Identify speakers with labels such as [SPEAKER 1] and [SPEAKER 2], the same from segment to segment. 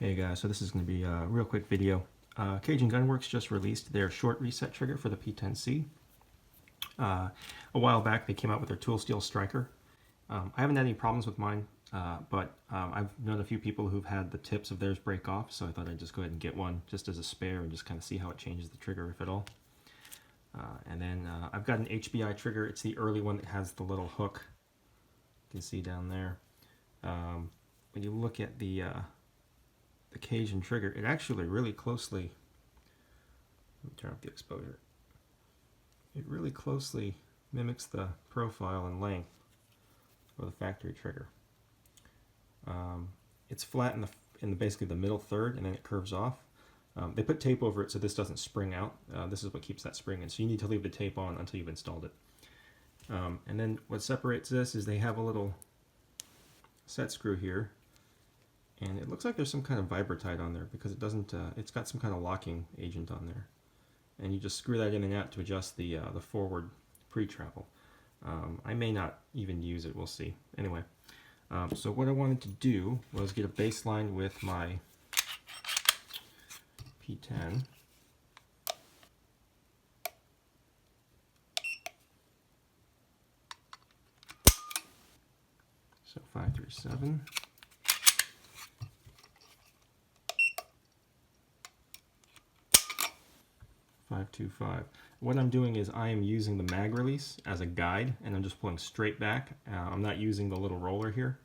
[SPEAKER 1] Hey guys, so this is going to be a real quick video. Cajun Gunworks just released their short reset trigger for the P-10C. A while back they came out with their tool steel striker. I haven't had any problems with mine, but I've known a few people who've had the tips of theirs break off, so I thought I'd just go ahead and get one just as a spare and just kind of see how it changes the trigger, if at all. And then I've got an HBI trigger. It's the early one that has the little hook. You can see down there. When you look at the Cajun trigger, it actually really closely, let me turn up the exposure, it really closely mimics the profile and length of the factory trigger. It's flat in basically the middle third, and then it curves off. They put tape over it so this doesn't spring out. This is what keeps that spring in, so you need to leave the tape on until you've installed it. And then what separates this is they have a little set screw here, and it looks like there's some kind of vibratite on there because it doesn't. It's got some kind of locking agent on there, and you just screw that in and out to adjust the forward pre-travel. I may not even use it. We'll see. Anyway, so what I wanted to do was get a baseline with my P10. So 537. 525. What I'm doing is I am using the mag release as a guide, and I'm just pulling straight back. I'm not using the little roller here,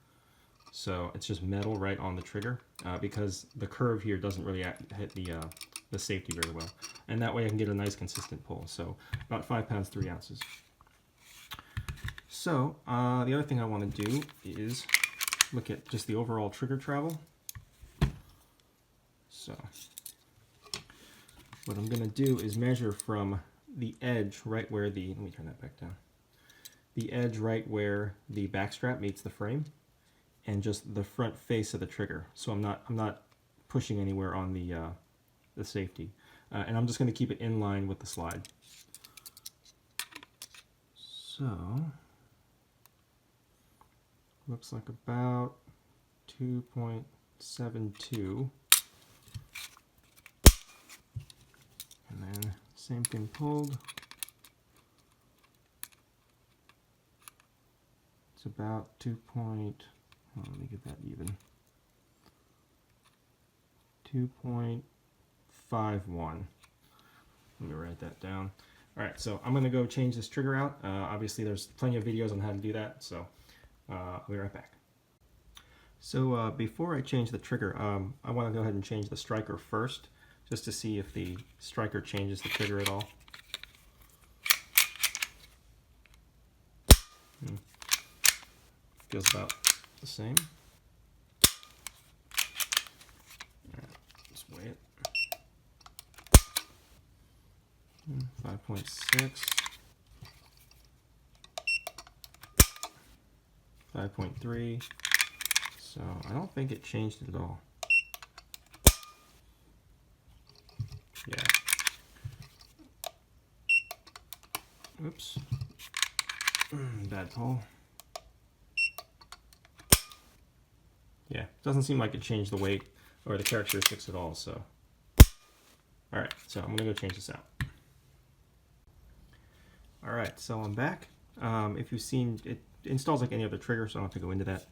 [SPEAKER 1] so it's just metal right on the trigger because the curve here doesn't really hit the safety very well, and that way I can get a nice consistent pull. So about 5 pounds 3 ounces. So the other thing I want to do is look at just the overall trigger travel. So what I'm going to do is measure from the edge right where the, let me turn that back down, the edge right where the back strap meets the frame, and just the front face of the trigger. So I'm not pushing anywhere on the safety, and I'm just going to keep it in line with the slide. So looks like about 2.72. And then same thing pulled. It's about 2. Let me get that even. 2.51. Let me write that down. All right, so I'm going to go change this trigger out. Obviously, there's plenty of videos on how to do that, so I'll be right back. So before I change the trigger, I want to go ahead and change the striker first, just to see if the striker changes the trigger at all. Feels about the same. Alright, let's weigh it. 5.6. 5.3. So I don't think it changed it at all. Yeah. Oops. Bad pull. Yeah, doesn't seem like it changed the weight or the characteristics at all, so. Alright, so I'm going to go change this out. Alright, so I'm back. If you've seen, it installs like any other trigger, so I don't have to go into that.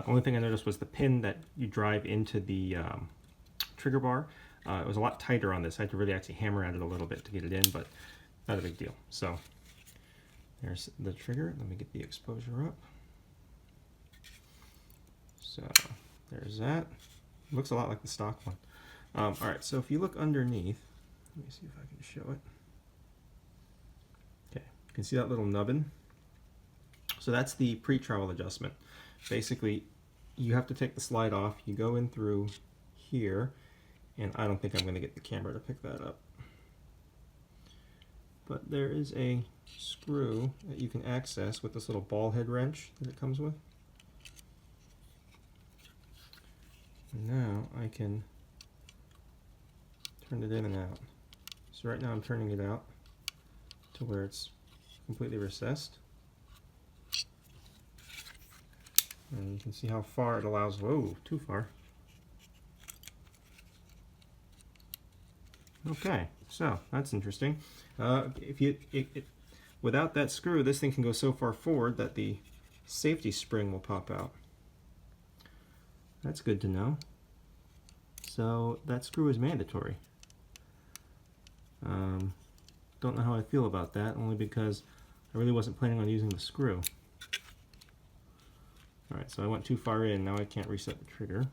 [SPEAKER 1] Only thing I noticed was the pin that you drive into the trigger bar. It was a lot tighter on this. I had to really actually hammer at it a little bit to get it in, but not a big deal. So there's the trigger. Let me get the exposure up. So there's that. Looks a lot like the stock one. All right, so if you look underneath, let me see if I can show it. Okay, you can see that little nubbin. So that's the pre-travel adjustment. Basically, you have to take the slide off. You go in through here, and I don't think I'm going to get the camera to pick that up. But there is a screw that you can access with this little ball head wrench that it comes with. And now I can turn it in and out. So right now I'm turning it out to where it's completely recessed. And you can see how far it allows, whoa, too far. Okay, so that's interesting. Without that screw, this thing can go so far forward that the safety spring will pop out. That's good to know. So that screw is mandatory. Don't know how I feel about that, only because I really wasn't planning on using the screw. Alright, so I went too far in, now I can't reset the trigger.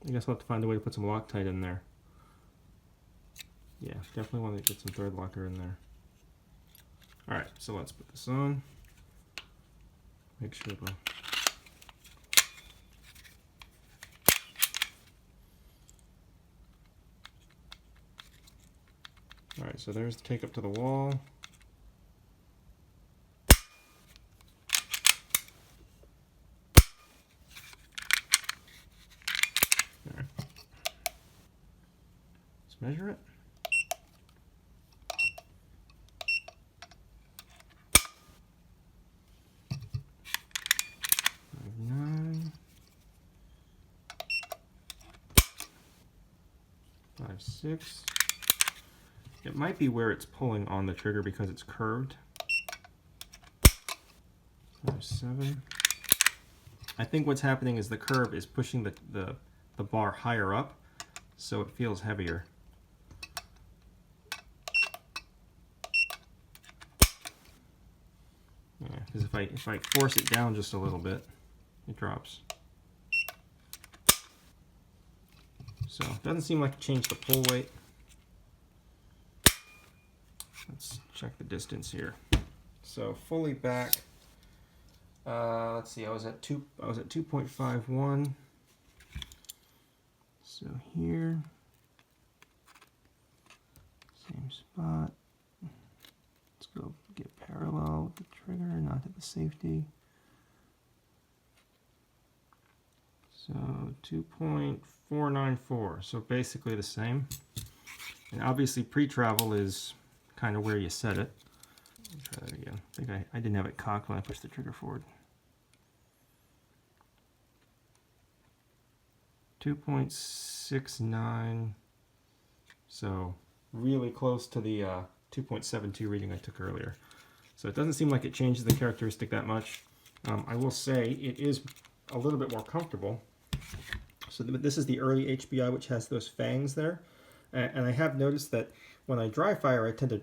[SPEAKER 1] I guess I'll have to find a way to put some Loctite in there. Yeah, definitely want to get some thread locker in there. Alright, so let's put this on. Make sure the Alright, so there's the take up to the wall. Alright. Let's measure it. 5.9. 5.6. It might be where it's pulling on the trigger because it's curved. 5.7. I think what's happening is the curve is pushing the bar higher up, so it feels heavier. Yeah, because if I force it down just a little bit, it drops. So it doesn't seem like it changed the pull weight. Let's check the distance here. So fully back. Let's see. I was at 2.51. So here, same spot. Let's go get parallel with the trigger, not hit the safety. So 2.494. So basically the same. And obviously pre-travel is kind of where you set it. Let me try that again. I think I didn't have it cocked when I pushed the trigger forward. 2.69. So really close to the 2.72 reading I took earlier. So it doesn't seem like it changes the characteristic that much. I will say it is a little bit more comfortable. So this is the early HBI, which has those fangs there. And I have noticed that when I dry fire, I tend to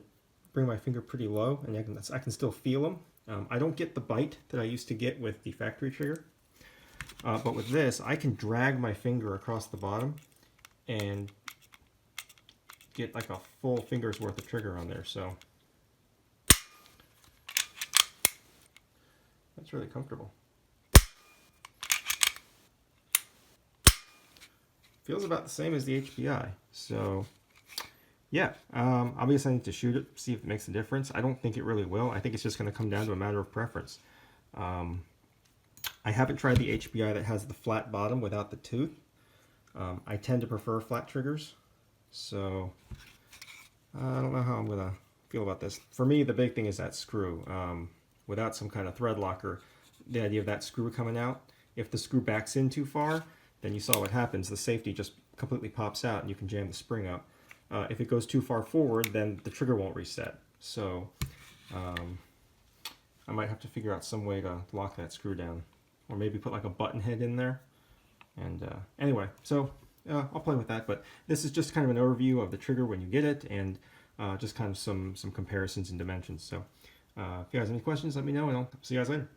[SPEAKER 1] bring my finger pretty low, and I can still feel them. I don't get the bite that I used to get with the factory trigger. But with this, I can drag my finger across the bottom and get like a full finger's worth of trigger on there. So that's really comfortable. Feels about the same as the HBI. So yeah, obviously I need to shoot it, see if it makes a difference. I don't think it really will. I think it's just going to come down to a matter of preference. I haven't tried the HBI that has the flat bottom without the tooth. I tend to prefer flat triggers, so I don't know how I'm going to feel about this. For me, the big thing is that screw. Without some kind of thread locker, the idea of that screw coming out, if the screw backs in too far, then you saw what happens. The safety just completely pops out and you can jam the spring up. If it goes too far forward, then the trigger won't reset. So I might have to figure out some way to lock that screw down. Or maybe put like a button head in there. And anyway, so I'll play with that. But this is just kind of an overview of the trigger when you get it, and just kind of some comparisons and dimensions. So if you guys have any questions, let me know, and I'll see you guys later.